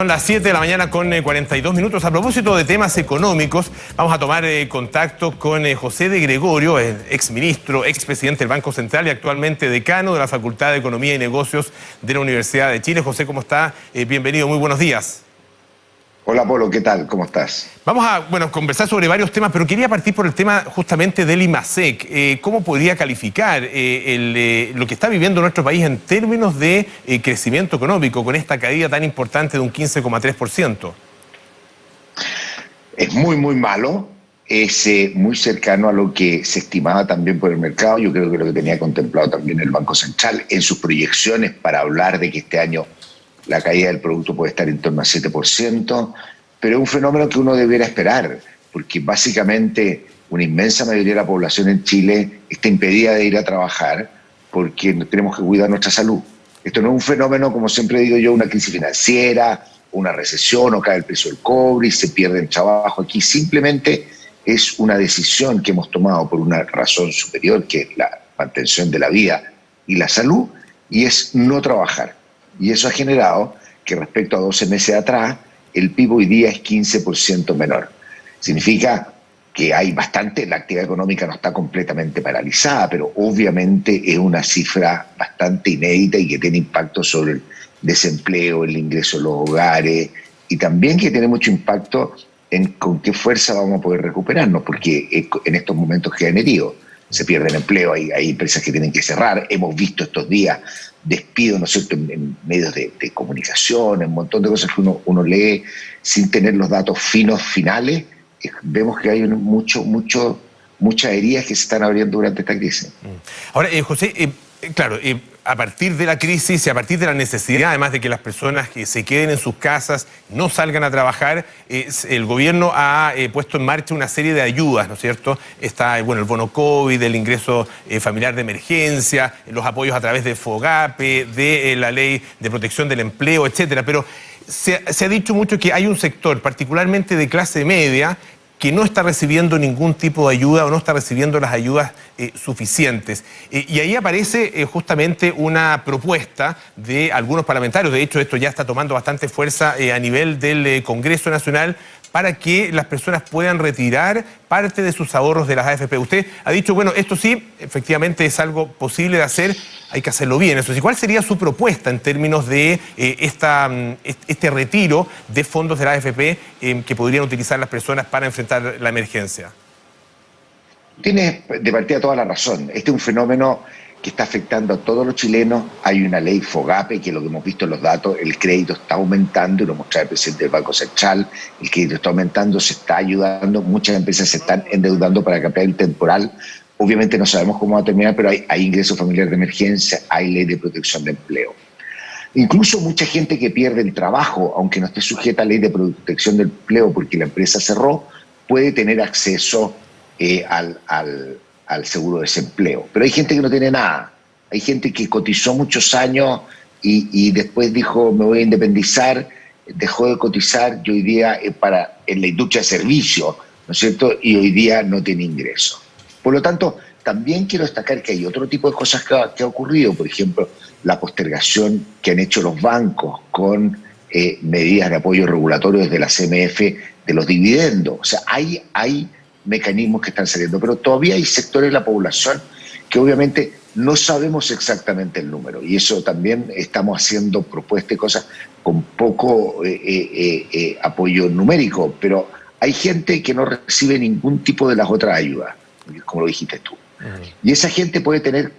Son las 7 de la mañana con 42 minutos. A propósito de temas económicos, vamos a tomar contacto con José de Gregorio, exministro, expresidente del Banco Central y actualmente decano de la Facultad de Economía y Negocios de la Universidad de Chile. José, ¿cómo está? Bienvenido, muy buenos días. Hola Polo, ¿qué tal? ¿Cómo estás? Vamos a conversar sobre varios temas, pero quería partir por el tema justamente del IMASEC. ¿Cómo podría calificar lo que está viviendo nuestro país en términos de crecimiento económico con esta caída tan importante de un 15,3%? Es muy malo, es muy cercano a lo que se estimaba también por el mercado. Yo creo que lo que tenía contemplado también el Banco Central en sus proyecciones para hablar de que este año la caída del producto puede estar en torno al 7%, pero es un fenómeno que uno debiera esperar, porque básicamente una inmensa mayoría de la población en Chile está impedida de ir a trabajar porque tenemos que cuidar nuestra salud. Esto no es un fenómeno, como siempre digo yo, una crisis financiera, una recesión o cae el precio del cobre y se pierde el trabajo. Aquí simplemente es una decisión que hemos tomado por una razón superior, que es la mantención de la vida y la salud, y es no trabajar. Y eso ha generado que respecto a 12 meses atrás, el PIB hoy día es 15% menor. Significa que hay bastante, la actividad económica no está completamente paralizada, pero obviamente es una cifra bastante inédita y que tiene impacto sobre el desempleo, el ingreso de los hogares, y también que tiene mucho impacto en con qué fuerza vamos a poder recuperarnos, porque en estos momentos quedan heridos. Se pierden empleo, hay empresas que tienen que cerrar. Hemos visto estos días despidos, ¿no es cierto?, en medios de comunicación, en un montón de cosas que uno lee sin tener los datos finos finales. Vemos que hay muchas heridas que se están abriendo durante esta crisis. Ahora, José, claro, a partir de la crisis y a partir de la necesidad, además de que las personas que se queden en sus casas, no salgan a trabajar, el gobierno ha puesto en marcha una serie de ayudas, ¿no es cierto? Está, el bono COVID, el ingreso familiar de emergencia, los apoyos a través de FOGAPE, de la ley de protección del empleo, etcétera. Pero se ha dicho mucho que hay un sector, particularmente de clase media, que no está recibiendo ningún tipo de ayuda o no está recibiendo las ayudas suficientes. Y ahí aparece justamente una propuesta de algunos parlamentarios, de hecho esto ya está tomando bastante fuerza a nivel del Congreso Nacional, para que las personas puedan retirar parte de sus ahorros de las AFP. Usted ha dicho, bueno, esto sí, efectivamente es algo posible de hacer, hay que hacerlo bien. Eso sí, ¿cuál sería su propuesta en términos de este retiro de fondos de la AFP que podrían utilizar las personas para enfrentar la emergencia? Tienes de partida toda la razón. Este es un fenómeno que está afectando a todos los chilenos. Hay una ley FOGAPE, que es lo que hemos visto en los datos, el crédito está aumentando, y lo mostraba el presidente del Banco Central, el crédito está aumentando, se está ayudando, muchas empresas se están endeudando para cambiar el temporal. Obviamente no sabemos cómo va a terminar, pero hay ingreso familiar de emergencia, hay ley de protección de empleo. Incluso mucha gente que pierde el trabajo, aunque no esté sujeta a ley de protección del empleo porque la empresa cerró, puede tener acceso al seguro de desempleo. Pero hay gente que no tiene nada. Hay gente que cotizó muchos años y después dijo, me voy a independizar, dejó de cotizar y hoy día en la industria de servicios, ¿no es cierto? Y hoy día no tiene ingreso. Por lo tanto, también quiero destacar que hay otro tipo de cosas que ha ocurrido. Por ejemplo, la postergación que han hecho los bancos con medidas de apoyo regulatorio desde la CMF de los dividendos. O sea, hay mecanismos que están saliendo, pero todavía hay sectores de la población que obviamente no sabemos exactamente el número, y eso también estamos haciendo propuestas y cosas con poco apoyo numérico, pero hay gente que no recibe ningún tipo de las otras ayudas, como lo dijiste tú. Y esa gente puede tener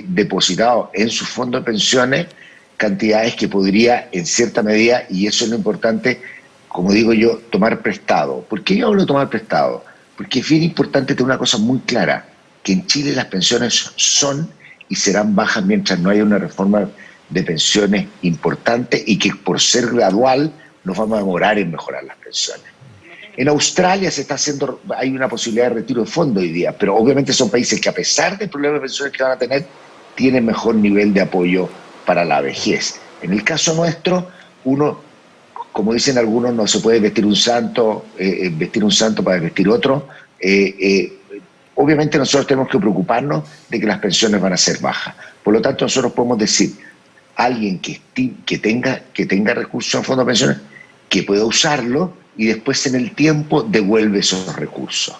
depositado en su fondo de pensiones cantidades que podría, en cierta medida, y eso es lo importante, como digo yo, tomar prestado. ¿Por qué yo hablo de tomar prestado? Porque es bien importante tener una cosa muy clara, que en Chile las pensiones son y serán bajas mientras no haya una reforma de pensiones importante, y que por ser gradual nos vamos a demorar en mejorar las pensiones. En Australia hay una posibilidad de retiro de fondo hoy día, pero obviamente son países que, a pesar del problema de pensiones que van a tener, tienen mejor nivel de apoyo para la vejez. En el caso nuestro, como dicen algunos, no se puede vestir un santo para desvestir otro. Obviamente nosotros tenemos que preocuparnos de que las pensiones van a ser bajas. Por lo tanto, nosotros podemos decir, alguien que tenga recursos en fondo de pensiones, que pueda usarlo y después en el tiempo devuelve esos recursos.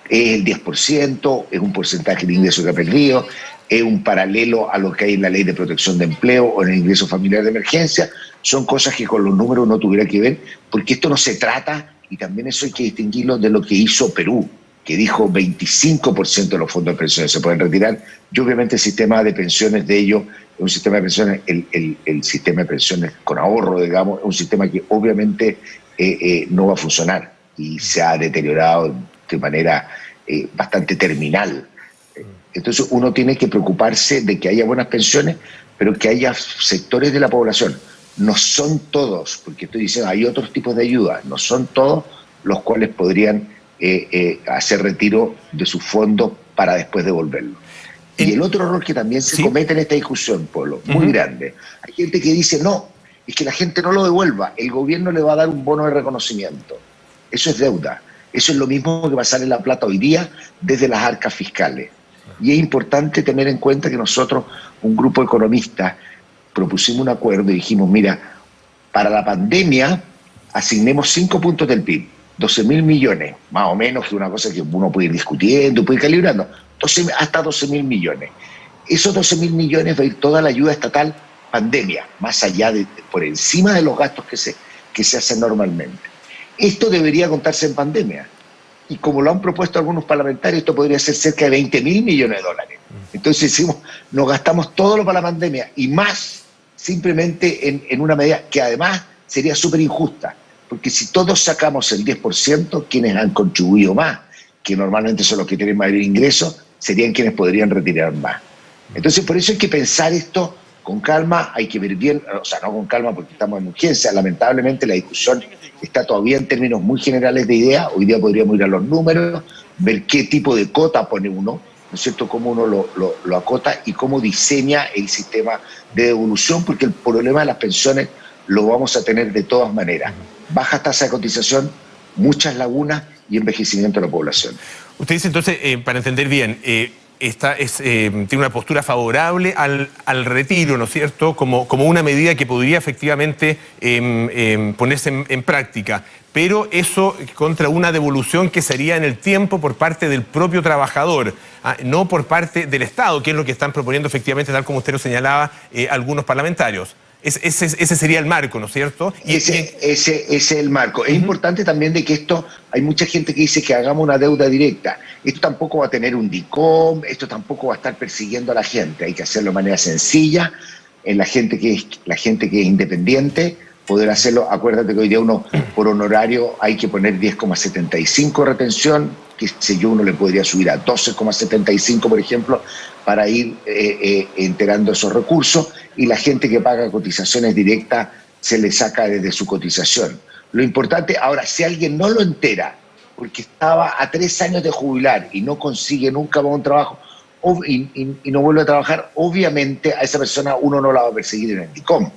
Es el 10%, es un porcentaje de ingreso que ha perdido, es un paralelo a lo que hay en la Ley de Protección de Empleo o en el ingreso familiar de emergencia. Son cosas que con los números no tuviera que ver, porque esto no se trata, y también eso hay que distinguirlo de lo que hizo Perú, que dijo 25% de los fondos de pensiones se pueden retirar, y obviamente el sistema de pensiones de ellos es un sistema de pensiones, el sistema de pensiones con ahorro, digamos, es un sistema que obviamente no va a funcionar y se ha deteriorado de manera bastante terminal. Entonces uno tiene que preocuparse de que haya buenas pensiones, pero que haya sectores de la población. No son todos, porque estoy diciendo, hay otros tipos de ayuda, no son todos los cuales podrían hacer retiro de sus fondos para después devolverlo. Y el otro error que también se comete en esta discusión, Polo, muy grande, hay gente que dice, no, es que la gente no lo devuelva, el gobierno le va a dar un bono de reconocimiento. Eso es deuda. Eso es lo mismo que va a salir la plata hoy día desde las arcas fiscales. Y es importante tener en cuenta que nosotros, un grupo de economistas, propusimos un acuerdo y dijimos, mira, para la pandemia asignemos 5 puntos del PIB, 12.000 millones, más o menos, que es una cosa que uno puede ir discutiendo, puede ir calibrando, hasta 12.000 millones. Esos 12.000 millones va a ir toda la ayuda estatal pandemia, más allá por encima de los gastos que se hacen normalmente. Esto debería contarse en pandemia. Y como lo han propuesto algunos parlamentarios, esto podría ser cerca de 20.000 millones de dólares. Entonces decimos, nos gastamos todo lo para la pandemia y más, simplemente en una medida que además sería súper injusta. Porque si todos sacamos el 10%, quienes han contribuido más, que normalmente son los que tienen mayor ingreso, serían quienes podrían retirar más. Entonces por eso hay que pensar esto con calma, hay que ver bien, o sea, no con calma porque estamos en urgencia, lamentablemente la discusión está todavía en términos muy generales de ideas, hoy día podríamos ir a los números, ver qué tipo de cota pone uno, ¿no es cierto?, cómo uno lo acota y cómo diseña el sistema de devolución, porque el problema de las pensiones lo vamos a tener de todas maneras. Baja tasa de cotización, muchas lagunas y envejecimiento de la población. Usted dice entonces, para entender bien, tiene una postura favorable al retiro, ¿no es cierto?, como una medida que podría efectivamente ponerse en práctica, pero eso contra una devolución que sería en el tiempo por parte del propio trabajador, no por parte del Estado, que es lo que están proponiendo efectivamente, tal como usted lo señalaba, algunos parlamentarios. Ese sería el marco, ¿no es cierto? Ese es el marco. Es importante también de que esto, hay mucha gente que dice que hagamos una deuda directa. Esto tampoco va a tener un DICOM, esto tampoco va a estar persiguiendo a la gente. Hay que hacerlo de manera sencilla. En la gente que es independiente, poder hacerlo. Acuérdate que hoy día uno por honorario hay que poner 10,75 retención, que sé yo, uno le podría subir a 12,75, por ejemplo, para ir enterando esos recursos, y la gente que paga cotizaciones directas se le saca desde su cotización. Lo importante, ahora, si alguien no lo entera, porque estaba a 3 años de jubilar y no consigue nunca más un trabajo y no vuelve a trabajar, obviamente a esa persona uno no la va a perseguir en el DICOM,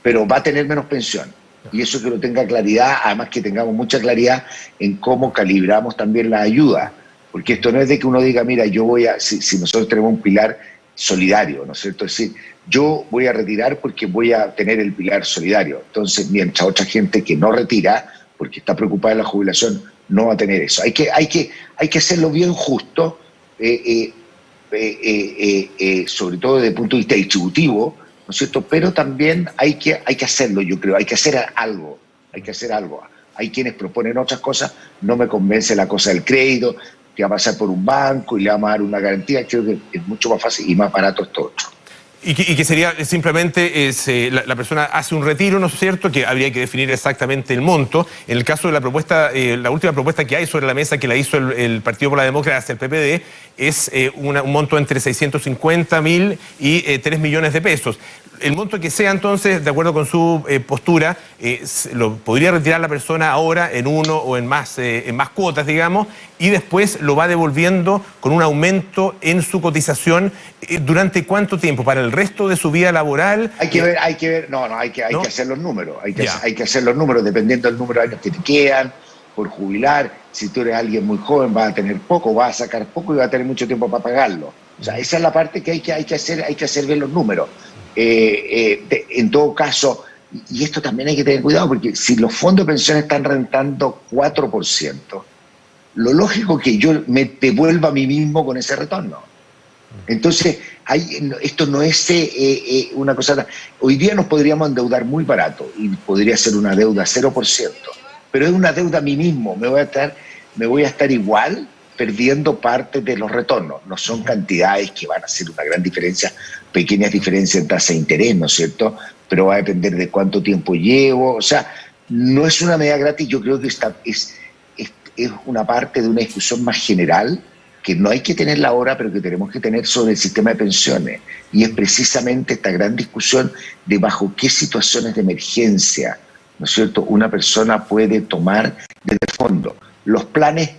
pero va a tener menos pensión. Y eso que lo tenga claridad, además que tengamos mucha claridad en cómo calibramos también la ayuda. Porque esto no es de que uno diga, mira, yo voy a, si nosotros tenemos un pilar solidario, ¿no es cierto? Es decir, yo voy a retirar porque voy a tener el pilar solidario. Entonces, mientras otra gente que no retira, porque está preocupada de la jubilación, no va a tener eso. Hay que hacerlo bien justo, sobre todo desde el punto de vista distributivo, ¿no es cierto? Pero también hay que hacerlo, yo creo, hay que hacer algo. Hay quienes proponen otras cosas, no me convence la cosa del crédito, que va a pasar por un banco y le vamos a dar una garantía. Creo que es mucho más fácil y más barato esto otro. Y que sería simplemente, la persona hace un retiro, ¿no es cierto?, que habría que definir exactamente el monto. En el caso de la propuesta, la última propuesta que hay sobre la mesa, que la hizo el Partido por la Democracia, el PPD, es un monto entre 650.000 y 3 millones de pesos. El monto que sea, entonces, de acuerdo con su postura, lo podría retirar la persona ahora en uno o en más cuotas, digamos, y después lo va devolviendo con un aumento en su cotización. ¿Durante cuánto tiempo? ¿Para el resto de su vida laboral? Hay que ver, hay que hacer los números. Hay que hacer los números dependiendo del número de años que te quedan por jubilar. Si tú eres alguien muy joven, vas a tener poco, vas a sacar poco y vas a tener mucho tiempo para pagarlo. O sea, esa es la parte que hay que hacer bien los números. En todo caso, y esto también hay que tener cuidado, porque si los fondos de pensiones están rentando 4%, lo lógico es que yo me devuelva a mí mismo con ese retorno. Entonces, esto no es una cosa... Hoy día nos podríamos endeudar muy barato y podría ser una deuda 0%, pero es una deuda a mí mismo. Me voy a estar igual perdiendo parte de los retornos. No son cantidades que van a hacer una gran diferencia, pequeñas diferencias en tasa de interés, ¿no es cierto? Pero va a depender de cuánto tiempo llevo. O sea, no es una medida gratis. Yo creo que es una parte de una discusión más general que no hay que tenerla ahora, pero que tenemos que tener sobre el sistema de pensiones. Y es precisamente esta gran discusión de bajo qué situaciones de emergencia, ¿no es cierto?, una persona puede tomar desde el fondo. Los planes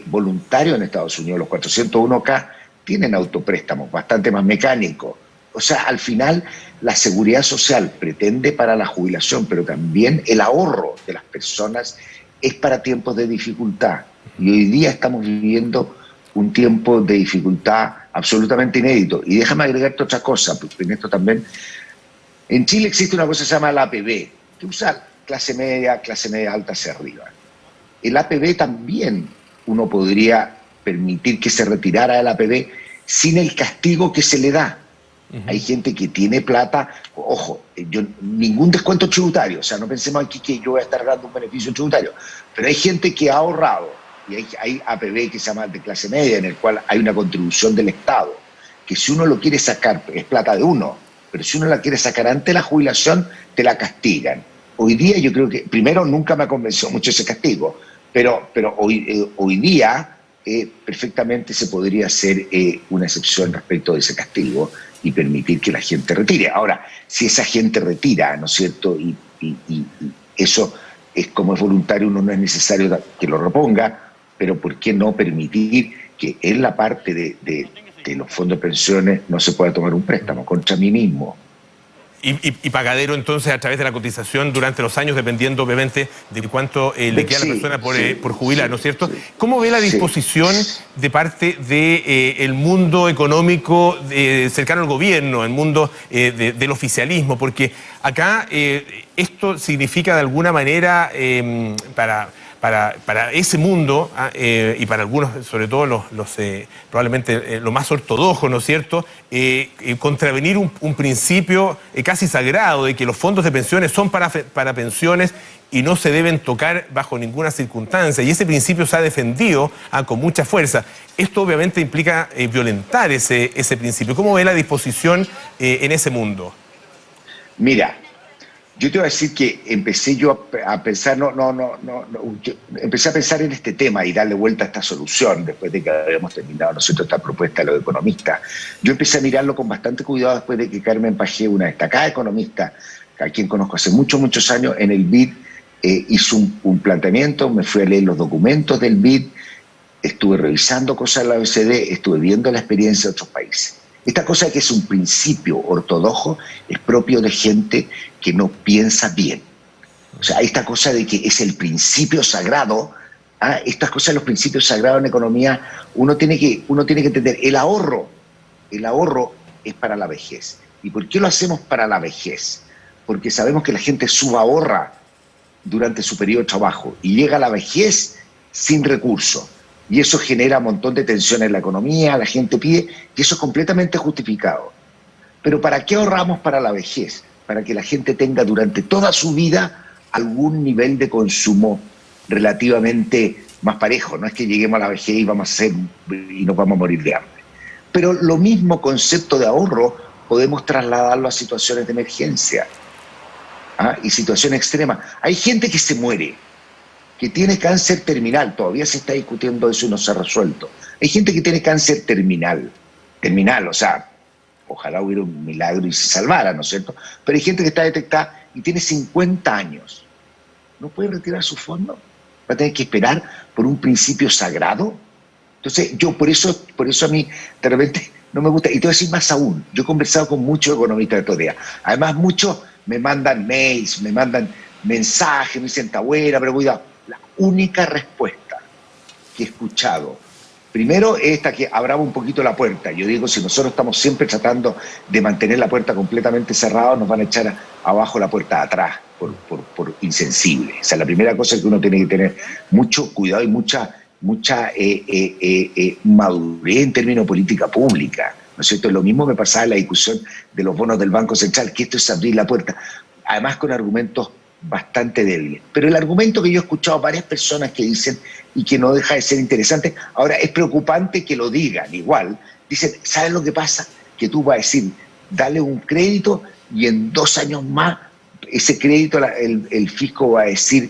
voluntarios en Estados Unidos, los 401k, tienen autopréstamos bastante más mecánicos. O sea, al final la seguridad social pretende para la jubilación, pero también el ahorro de las personas es para tiempos de dificultad. Y hoy día estamos viviendo un tiempo de dificultad absolutamente inédito. Y déjame agregarte otra cosa, porque en esto también... En Chile existe una cosa que se llama el APB, que usa clase media alta hacia arriba. El APB también uno podría permitir que se retirara del APB sin el castigo que se le da. Hay gente que tiene plata, ojo, ningún descuento tributario, o sea, no pensemos aquí que yo voy a estar dando un beneficio tributario, pero hay gente que ha ahorrado, y hay APB que se llama de clase media, en el cual hay una contribución del Estado, que si uno lo quiere sacar, es plata de uno, pero si uno la quiere sacar antes de la jubilación, te la castigan. Hoy día yo creo que, primero, nunca me convenció mucho ese castigo, pero hoy día perfectamente se podría hacer una excepción respecto de ese castigo y permitir que la gente retire. Ahora, si esa gente retira, ¿no es cierto?, y eso es como es voluntario, uno no es necesario que lo reponga, pero ¿por qué no permitir que en la parte de los fondos de pensiones no se pueda tomar un préstamo contra mí mismo? Y pagadero entonces a través de la cotización durante los años, dependiendo obviamente de cuánto le queda a la persona por jubilar, ¿no es cierto? ¿Cómo ve la disposición de parte del mundo económico cercano al gobierno, el mundo del oficialismo? Porque acá esto significa de alguna manera para ese mundo y para algunos, sobre todo probablemente los más ortodoxos, ¿no es cierto?, contravenir un principio casi sagrado de que los fondos de pensiones son para pensiones y no se deben tocar bajo ninguna circunstancia. Y ese principio se ha defendido con mucha fuerza. Esto obviamente implica violentar ese principio. ¿Cómo ve la disposición en ese mundo? Mira, yo te voy a decir que empecé yo a pensar, empecé a pensar en este tema y darle vuelta a esta solución después de que habíamos terminado nosotros esta propuesta de los economistas. Yo empecé a mirarlo con bastante cuidado después de que Carmen Pagé, una destacada economista, a quien conozco hace muchos años, en el BID hizo un planteamiento, me fui a leer los documentos del BID, estuve revisando cosas de la OECD, estuve viendo la experiencia de otros países. Esta cosa que es un principio ortodoxo es propio de gente que no piensa bien. O sea, esta cosa de que es el principio sagrado, estas cosas, los principios sagrados en economía, uno tiene que entender. El ahorro es para la vejez. ¿Y por qué lo hacemos para la vejez? Porque sabemos que la gente subahorra durante su periodo de trabajo y llega a la vejez sin recursos. Y eso genera un montón de tensión en la economía, la gente pide, y eso es completamente justificado. Pero ¿para qué ahorramos para la vejez? Para que la gente tenga durante toda su vida algún nivel de consumo relativamente más parejo. No es que lleguemos a la vejez y nos vamos a morir de hambre. Pero lo mismo concepto de ahorro podemos trasladarlo a situaciones de emergencia y situaciones extremas. Hay gente que se muere, que tiene cáncer terminal, todavía se está discutiendo eso y no se ha resuelto. Hay gente que tiene cáncer terminal, o sea, ojalá hubiera un milagro y se salvara, ¿no es cierto? Pero hay gente que está detectada y tiene 50 años. ¿No puede retirar su fondo? ¿Va a tener que esperar por un principio sagrado? Entonces, yo por eso a mí de repente no me gusta. Y te voy a decir más aún, yo he conversado con muchos economistas de estos días. Además, muchos me mandan mails, me mandan mensajes, me dicen, está buena, pero cuidado. La única respuesta que he escuchado Primero, esta que abramos un poquito la puerta. Yo digo, si nosotros estamos siempre tratando de mantener la puerta completamente cerrada, nos van a echar abajo la puerta de atrás por insensible. O sea, la primera cosa es que uno tiene que tener mucho cuidado y mucha madurez en términos de política pública, ¿no es cierto? Lo mismo me pasaba en la discusión de los bonos del Banco Central, que esto es abrir la puerta, además con argumentos bastante débiles. Pero el argumento que yo he escuchado a varias personas que dicen, y que no deja de ser interesante, ahora es preocupante que lo digan igual, dicen, ¿sabes lo que pasa? Que tú vas a decir, dale un crédito y en 2 años más ese crédito el fisco va a decir,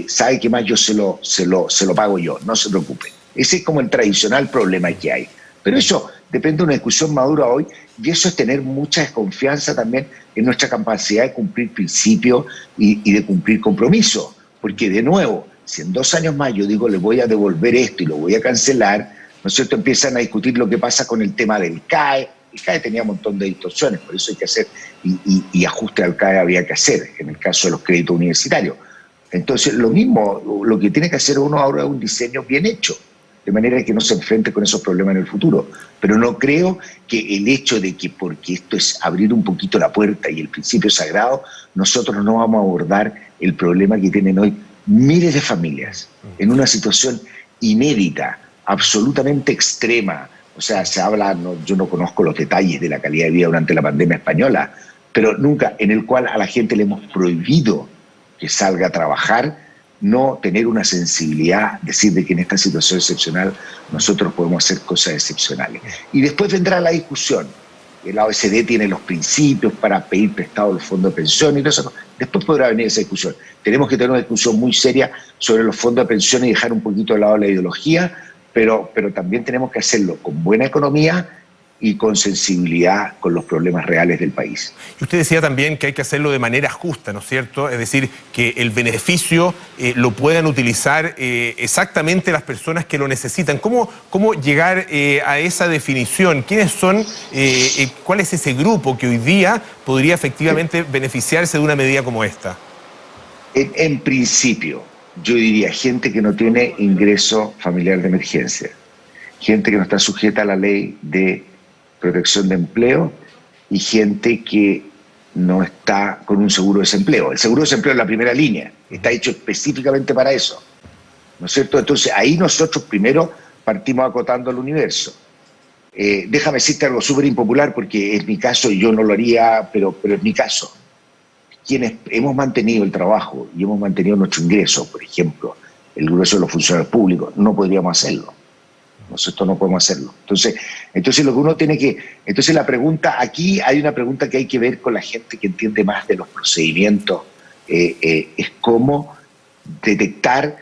¿sabe qué más? Yo se lo pago yo, no se preocupe. Ese es como el tradicional problema que hay. Pero eso depende de una discusión madura hoy, y eso es tener mucha desconfianza también en nuestra capacidad de cumplir principios y de cumplir compromisos. Porque de nuevo, si en 2 años más yo digo le voy a devolver esto y lo voy a cancelar, ¿no es cierto? Empiezan a discutir lo que pasa con el tema del CAE. El CAE tenía un montón de distorsiones, por eso hay que hacer, y ajuste al CAE había que hacer, en el caso de los créditos universitarios. Entonces, lo mismo, lo que tiene que hacer uno ahora es un diseño bien hecho, de manera que no se enfrente con esos problemas en el futuro. Pero no creo que el hecho de que porque esto es abrir un poquito la puerta y el principio sagrado, nosotros no vamos a abordar el problema que tienen hoy miles de familias en una situación inédita, absolutamente extrema. O sea, se habla, yo no conozco los detalles de la calidad de vida durante la pandemia española, pero nunca, en el cual a la gente le hemos prohibido que salga a trabajar, no tener una sensibilidad, decir de que en esta situación excepcional nosotros podemos hacer cosas excepcionales. Y después vendrá la discusión. La OECD tiene los principios para pedir prestado los fondos de pensión y todo eso. Después podrá venir esa discusión. Tenemos que tener una discusión muy seria sobre los fondos de pensión y dejar un poquito de lado la ideología, pero también tenemos que hacerlo con buena economía y con sensibilidad con los problemas reales del país. Y usted decía también que hay que hacerlo de manera justa, ¿no es cierto? Es decir, que el beneficio lo puedan utilizar exactamente las personas que lo necesitan. ¿Cómo llegar a esa definición? ¿Quiénes son, cuál es ese grupo que hoy día podría efectivamente beneficiarse de una medida como esta? En principio, yo diría gente que no tiene ingreso familiar de emergencia, gente que no está sujeta a la ley de protección de empleo y gente que no está con un seguro de desempleo. El seguro de desempleo es la primera línea, está hecho específicamente para eso, ¿no es cierto? Entonces ahí nosotros primero partimos acotando el universo. Déjame decirte algo súper impopular porque es mi caso y yo no lo haría, pero es mi caso. Quienes hemos mantenido el trabajo y hemos mantenido nuestro ingreso, por ejemplo, el grueso de los funcionarios públicos, no podríamos hacerlo. Nosotros no podemos hacerlo. Entonces lo que uno tiene que... Entonces la pregunta, aquí hay una pregunta que hay que ver con la gente que entiende más de los procedimientos, es cómo detectar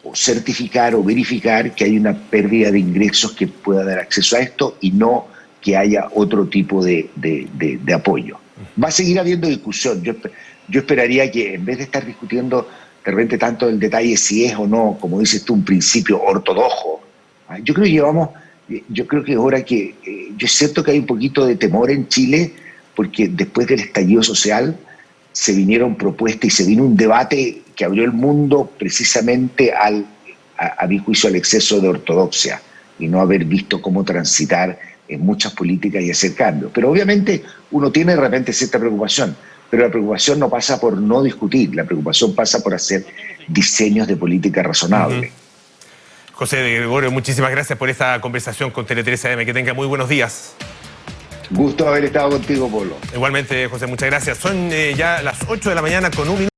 o certificar o verificar que hay una pérdida de ingresos que pueda dar acceso a esto y no que haya otro tipo de apoyo. Va a seguir habiendo discusión. Yo esperaría que en vez de estar discutiendo de repente tanto el detalle si es o no, como dices tú, un principio ortodoxo, yo creo que es hora que, yo es cierto que hay un poquito de temor en Chile, porque después del estallido social se vinieron propuestas y se vino un debate que abrió el mundo precisamente a mi juicio al exceso de ortodoxia y no haber visto cómo transitar en muchas políticas y hacer cambios. Pero obviamente uno tiene de repente cierta preocupación, pero la preocupación no pasa por no discutir, la preocupación pasa por hacer diseños de política razonables. José de Gregorio, muchísimas gracias por esta conversación con Tele 13 AM. Que tenga muy buenos días. Gusto haber estado contigo, Polo. Igualmente, José, muchas gracias. Son ya las 8 de la mañana con 1 minuto.